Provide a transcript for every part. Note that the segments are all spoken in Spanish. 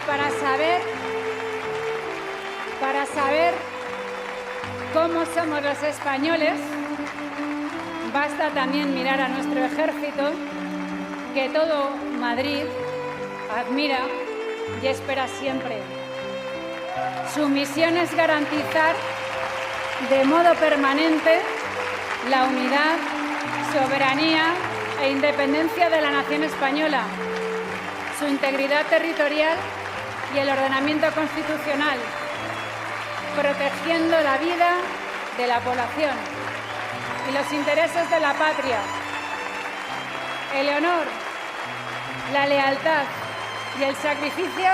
para saber cómo somos los españoles, basta también mirar a nuestro ejército, que todo Madrid admira y espera siempre. Su misión es garantizar de modo permanente la unidad, soberanía e independencia de la nación española, su integridad territorial y el ordenamiento constitucional, protegiendo la vida de la población y los intereses de la patria. El honor, la lealtad y el sacrificio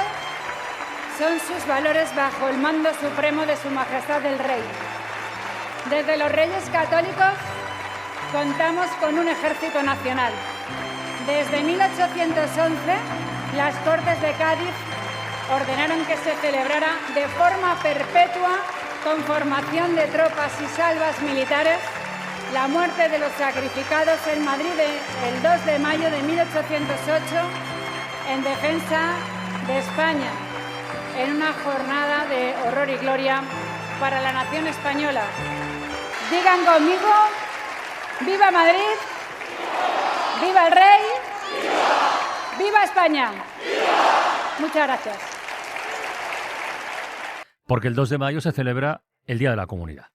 son sus valores bajo el mando supremo de Su Majestad el Rey. Desde los Reyes Católicos contamos con un ejército nacional. Desde 1811, las Cortes de Cádiz ordenaron que se celebrara de forma perpetua, con formación de tropas y salvas militares, la muerte de los sacrificados en Madrid el 2 de mayo de 1808 en defensa de España, en una jornada de horror y gloria para la nación española. Digan conmigo: ¡viva Madrid! ¡Viva el Rey! ¡Viva España! Muchas gracias. Porque el 2 de mayo se celebra el Día de la Comunidad.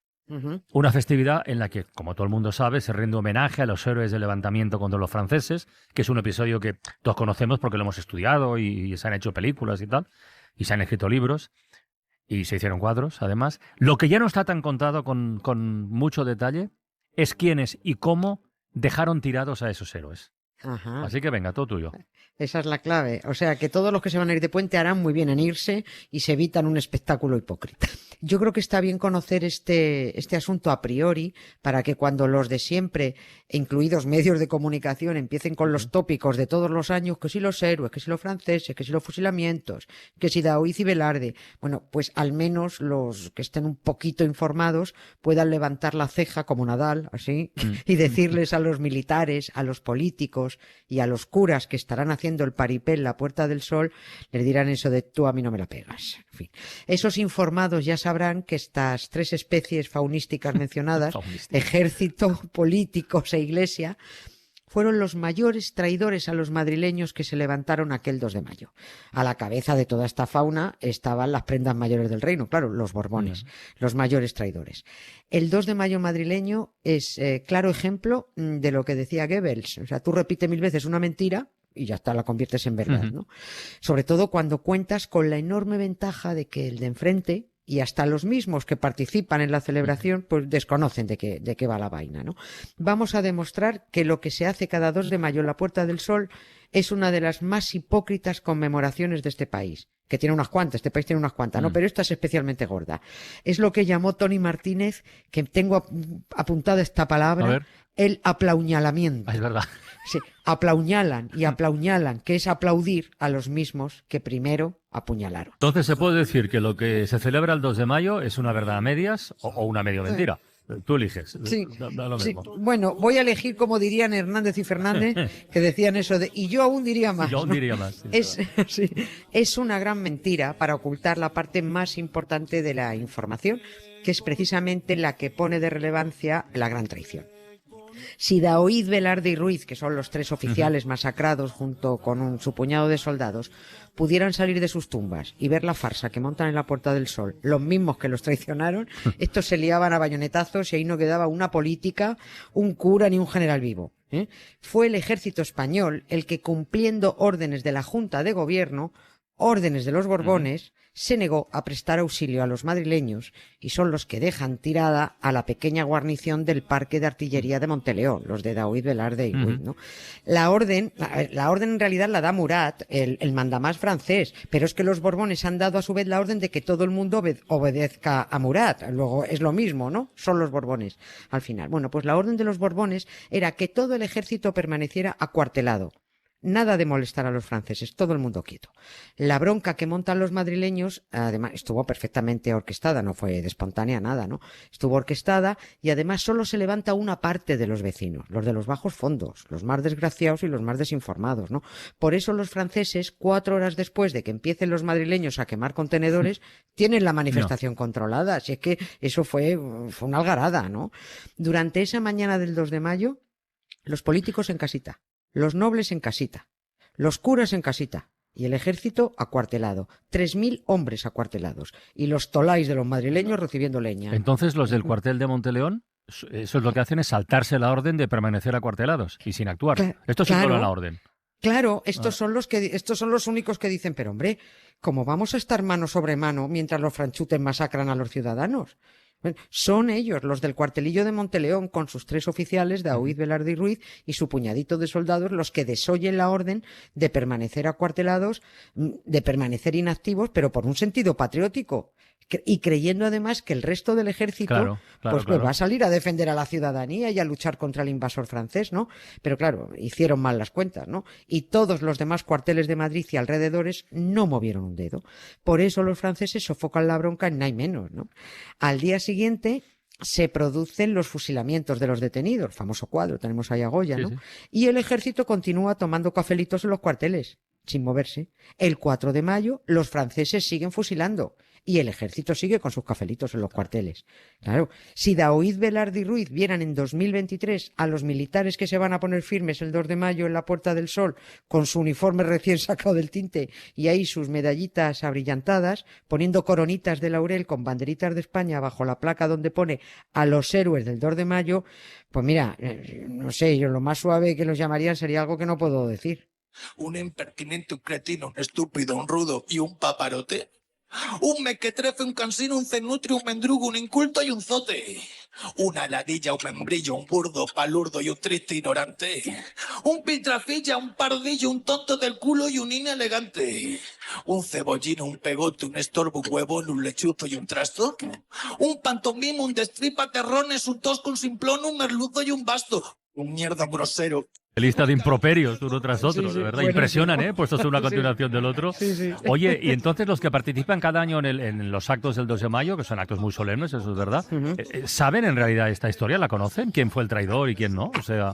Una festividad en la que, como todo el mundo sabe, se rinde homenaje a los héroes del levantamiento contra los franceses, que es un episodio que todos conocemos porque lo hemos estudiado y se han hecho películas y tal, y se han escrito libros, y se hicieron cuadros, además. Lo que ya no está tan contado con mucho detalle es quiénes y cómo dejaron tirados a esos héroes. Ajá. Así que venga, todo tuyo. Esa es la clave. O sea, que todos los que se van a ir de puente harán muy bien en irse y se evitan un espectáculo hipócrita. Yo creo que está bien conocer este asunto a priori para que cuando los de siempre, incluidos medios de comunicación, empiecen con los tópicos de todos los años, que si los héroes, que si los franceses, que si los fusilamientos, que si Daoiz y Velarde, bueno, pues al menos los que estén un poquito informados puedan levantar la ceja como Nadal, así, y decirles a los militares, a los políticos y a los curas que estarán haciendo el paripé en la Puerta del Sol, les dirán eso de tú a mí no me la pegas. En fin, esos informados ya sabrán que estas tres especies faunísticas mencionadas, ejército, políticos e iglesia, fueron los mayores traidores a los madrileños que se levantaron aquel 2 de mayo. A la cabeza de toda esta fauna estaban las prendas mayores del reino, claro, los Borbones, los mayores traidores. El 2 de mayo madrileño es claro ejemplo de lo que decía Goebbels. O sea, tú repites 1000 veces una mentira y ya está, la conviertes en verdad, ¿no? Sobre todo cuando cuentas con la enorme ventaja de que el de enfrente y hasta los mismos que participan en la celebración pues desconocen de qué va la vaina, ¿no? Vamos a demostrar que lo que se hace cada 2 de mayo en la Puerta del Sol es una de las más hipócritas conmemoraciones de este país, que tiene unas cuantas, este país tiene unas cuantas, ¿no? Pero esta es especialmente gorda. Es lo que llamó Tony Martínez, que tengo apuntada esta palabra, el aplauñalamiento. Es verdad. Sí, aplauñalan y aplauñalan, que es aplaudir a los mismos que primero apuñalaron. Entonces se puede decir que lo que se celebra el 2 de mayo es una verdad a medias o una medio mentira. Tú eliges. Sí, da lo mismo. Bueno, voy a elegir como dirían Hernández y Fernández, que decían eso de, y yo aún diría más. Yo aún diría más. Sí, es una gran mentira para ocultar la parte más importante de la información, que es precisamente la que pone de relevancia la gran traición. Si Daoiz, Velarde y Ruiz, que son los tres oficiales masacrados junto con su puñado de soldados, pudieran salir de sus tumbas y ver la farsa que montan en la Puerta del Sol, los mismos que los traicionaron, estos se liaban a bayonetazos y ahí no quedaba una política, un cura ni un general vivo. Fue el ejército español el que, cumpliendo órdenes de la Junta de Gobierno, órdenes de los Borbones, se negó a prestar auxilio a los madrileños y son los que dejan tirada a la pequeña guarnición del Parque de Artillería de Monteleón, los de Daoiz, Velarde y Ruiz, ¿no? La orden en realidad la da Murat, el mandamás francés, pero es que los Borbones han dado a su vez la orden de que todo el mundo obedezca a Murat. Luego es lo mismo, ¿no? Son los Borbones al final. Bueno, pues la orden de los Borbones era que todo el ejército permaneciera acuartelado. Nada de molestar a los franceses, todo el mundo quieto. La bronca que montan los madrileños, además, estuvo perfectamente orquestada, no fue de espontánea nada, ¿no? Estuvo orquestada y además solo se levanta una parte de los vecinos, los de los bajos fondos, los más desgraciados y los más desinformados, ¿no? Por eso los franceses, 4 horas después de que empiecen los madrileños a quemar contenedores, tienen la manifestación controlada. Así es que eso fue una algarada, ¿no? Durante esa mañana del 2 de mayo, los políticos en casita, los nobles en casita, los curas en casita y el ejército acuartelado. 3.000 hombres acuartelados y los tolais de los madrileños recibiendo leña. Entonces los del cuartel de Monteleón, eso es lo que hacen, es saltarse la orden de permanecer acuartelados y sin actuar. Esto sí viola la orden. Claro, estos son los únicos que dicen, pero hombre, ¿cómo vamos a estar mano sobre mano mientras los franchutes masacran a los ciudadanos? Bueno, son ellos, los del cuartelillo de Monteleón, con sus 3 oficiales, Daoíz, Velarde y Ruiz, y su puñadito de soldados, los que desoyen la orden de permanecer acuartelados, de permanecer inactivos, pero por un sentido patriótico. Y creyendo además que el resto del ejército pues va a salir a defender a la ciudadanía y a luchar contra el invasor francés, ¿no? Pero claro, hicieron mal las cuentas, ¿no? Y todos los demás cuarteles de Madrid y alrededores no movieron un dedo. Por eso los franceses sofocan la bronca en nada y menos, ¿no? Al día siguiente se producen los fusilamientos de los detenidos, famoso cuadro, tenemos ahí a Goya, ¿no? Sí. Y el ejército continúa tomando cafelitos en los cuarteles, sin moverse. El 4 de mayo los franceses siguen fusilando y el ejército sigue con sus cafelitos en los cuarteles. Claro, si Daoíz, Velarde y Ruiz vieran en 2023 a los militares que se van a poner firmes el 2 de mayo en la Puerta del Sol con su uniforme recién sacado del tinte y ahí sus medallitas abrillantadas, poniendo coronitas de laurel con banderitas de España bajo la placa donde pone a los héroes del 2 de mayo, pues mira, no sé, yo lo más suave que los llamarían sería algo que no puedo decir. Un impertinente, un cretino, un estúpido, un rudo y un paparote. Un mequetrefe, un cansino, un cenutrio, un mendrugo, un inculto y un zote. Una ladilla, un membrillo, un burdo, palurdo y un triste ignorante. Un pitrafilla, un pardillo, un tonto del culo y un inelegante. Un cebollino, un pegote, un estorbo, un huevón, un lechuzo y un trasto. Un pantomimo, un destripa terrones, un tosco, un simplón, un merluzo y un basto. Un mierda grosero. Lista de improperios uno tras otro, de verdad. Bueno, impresionan, ¿eh? Puestos uno a continuación del otro. Sí. Oye, y entonces los que participan cada año en los actos del 2 de mayo, que son actos muy solemnes, eso es verdad, ¿saben en realidad esta historia? ¿La conocen? ¿Quién fue el traidor y quién no? O sea...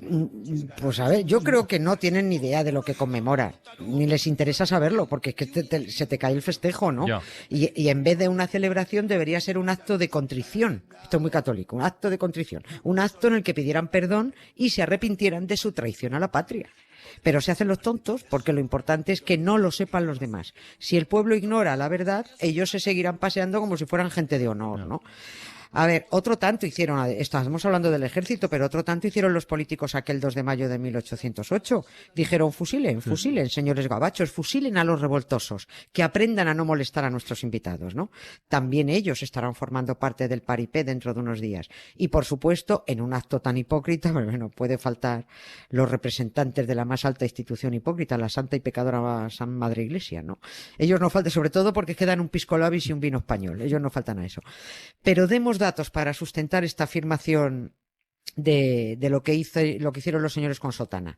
Pues a ver, yo creo que no tienen ni idea de lo que conmemoran, ni les interesa saberlo, porque es que se te cae el festejo, ¿no? Y en vez de una celebración debería ser un acto de contrición. Esto es muy católico, un acto de contrición. Un acto en el que pidieran perdón y se arrepintieran de su traición a la patria. Pero se hacen los tontos porque lo importante es que no lo sepan los demás. Si el pueblo ignora la verdad, ellos se seguirán paseando como si fueran gente de honor, ¿no? A ver, otro tanto hicieron, estamos hablando del ejército, pero otro tanto hicieron los políticos aquel 2 de mayo de 1808. Dijeron, fusilen, señores gabachos, fusilen a los revoltosos, que aprendan a no molestar a nuestros invitados, ¿no? También ellos estarán formando parte del paripé dentro de unos días. Y, por supuesto, en un acto tan hipócrita, bueno, puede faltar los representantes de la más alta institución hipócrita, la santa y pecadora San Madre Iglesia, ¿no? Ellos no faltan, sobre todo porque quedan un pisco labis y un vino español. Ellos no faltan a eso. Pero demos datos para sustentar esta afirmación de lo que hicieron los señores con sotana.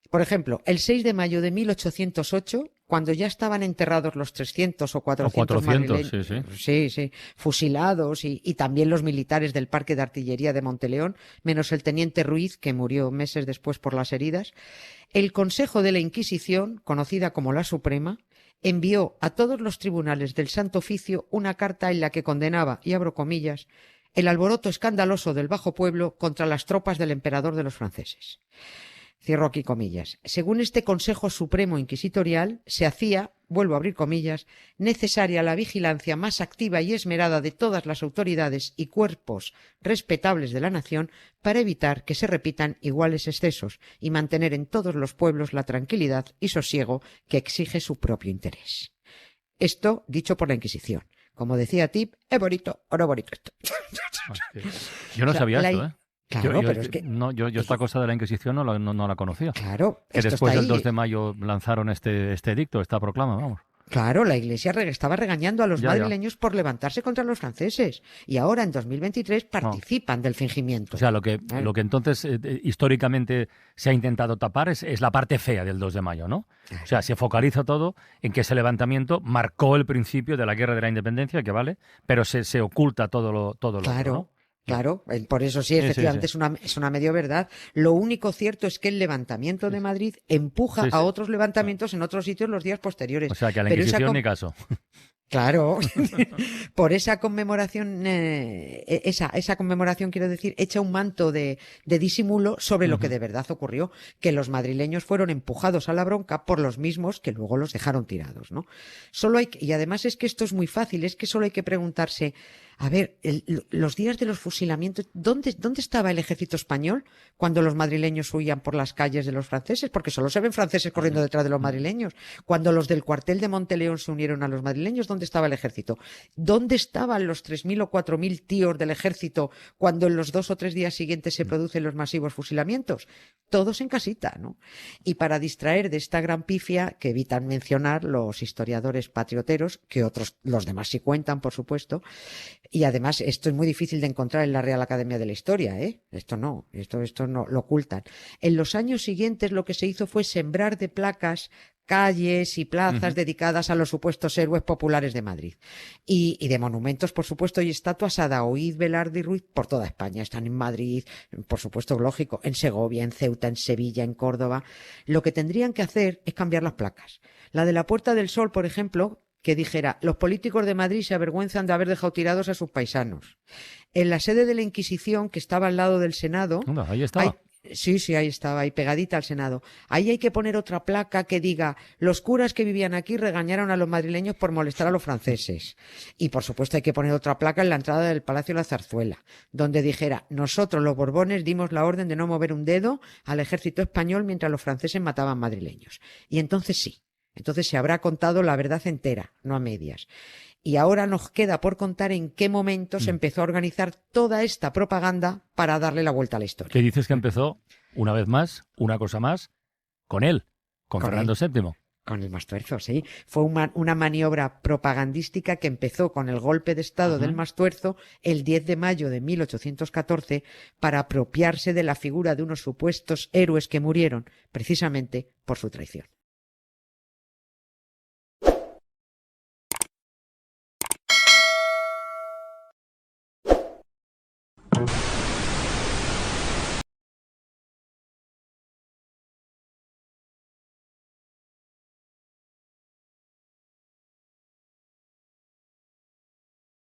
Por ejemplo, el 6 de mayo de 1808, cuando ya estaban enterrados los 300 o 400 madrileños, fusilados y también los militares del Parque de Artillería de Monteleón, menos el teniente Ruiz, que murió meses después por las heridas, el Consejo de la Inquisición, conocida como la Suprema, envió a todos los tribunales del Santo Oficio una carta en la que condenaba, y abro comillas, el alboroto escandaloso del bajo pueblo contra las tropas del emperador de los franceses. Cierro aquí comillas. Según este Consejo Supremo Inquisitorial, se hacía, vuelvo a abrir comillas, necesaria la vigilancia más activa y esmerada de todas las autoridades y cuerpos respetables de la nación para evitar que se repitan iguales excesos y mantener en todos los pueblos la tranquilidad y sosiego que exige su propio interés. Esto dicho por la Inquisición. Como decía Tip, es bonito o no bonito esto. Yo no sabía esto, ¿eh? Claro, pero es que... No, yo esta cosa de la Inquisición no la conocía. Claro. Que después del 2 de mayo lanzaron este edicto, esta proclama, vamos. Claro, la Iglesia estaba regañando a los Ya. madrileños por levantarse contra los franceses y ahora en 2023 participan del fingimiento. O sea, lo que entonces históricamente se ha intentado tapar es la parte fea del 2 de mayo, ¿no? O sea, se focaliza todo en que ese levantamiento marcó el principio de la Guerra de la Independencia, que vale, pero se oculta todo lo Claro. otro, ¿no? Claro, por eso sí, efectivamente Sí. es una medio verdad. Lo único cierto es que el levantamiento de Madrid empuja Sí. a otros levantamientos en otros sitios los días posteriores. O sea, que a la Pero Inquisición ni caso. Claro, por esa conmemoración, esa conmemoración, quiero decir, echa un manto de disimulo sobre lo que de verdad ocurrió, que los madrileños fueron empujados a la bronca por los mismos que luego los dejaron tirados, ¿no? Y además es que esto es muy fácil, es que solo hay que preguntarse, a ver, los días de los fusilamientos, ¿dónde estaba el ejército español cuando los madrileños huían por las calles de los franceses? Porque solo se ven franceses corriendo detrás de los madrileños. Cuando los del cuartel de Monteleón se unieron a los madrileños, ¿dónde estaba el ejército? ¿Dónde estaban los 3.000 o 4.000 tíos del ejército cuando en los 2 o 3 días siguientes se producen los masivos fusilamientos? Todos en casita, ¿no? Y para distraer de esta gran pifia, que evitan mencionar los historiadores patrioteros, que otros, los demás sí cuentan, por supuesto, y además esto es muy difícil de encontrar en la Real Academia de la Historia, ¿eh? Esto no lo ocultan. En los años siguientes lo que se hizo fue sembrar de placas calles y plazas dedicadas a los supuestos héroes populares de Madrid. Y de monumentos, por supuesto, y estatuas a Daoíz, Velarde y Ruiz por toda España. Están en Madrid, por supuesto, lógico, en Segovia, en Ceuta, en Sevilla, en Córdoba. Lo que tendrían que hacer es cambiar las placas. La de la Puerta del Sol, por ejemplo, que dijera, los políticos de Madrid se avergüenzan de haber dejado tirados a sus paisanos. En la sede de la Inquisición, que estaba al lado del Senado... Anda, ahí estaba. Sí, ahí estaba, ahí pegadita al Senado. Ahí hay que poner otra placa que diga, los curas que vivían aquí regañaron a los madrileños por molestar a los franceses. Y por supuesto hay que poner otra placa en la entrada del Palacio de la Zarzuela, donde dijera, nosotros los Borbones dimos la orden de no mover un dedo al ejército español mientras los franceses mataban madrileños. Y entonces sí. Entonces se habrá contado la verdad entera, no a medias. Y ahora nos queda por contar en qué momento se empezó a organizar toda esta propaganda para darle la vuelta a la historia. ¿Qué dices que empezó, una vez más, una cosa más, con él, con Fernando VII? Con el Mastuerzo, sí. Fue una maniobra propagandística que empezó con el golpe de Estado del Mastuerzo el 10 de mayo de 1814 para apropiarse de la figura de unos supuestos héroes que murieron precisamente por su traición.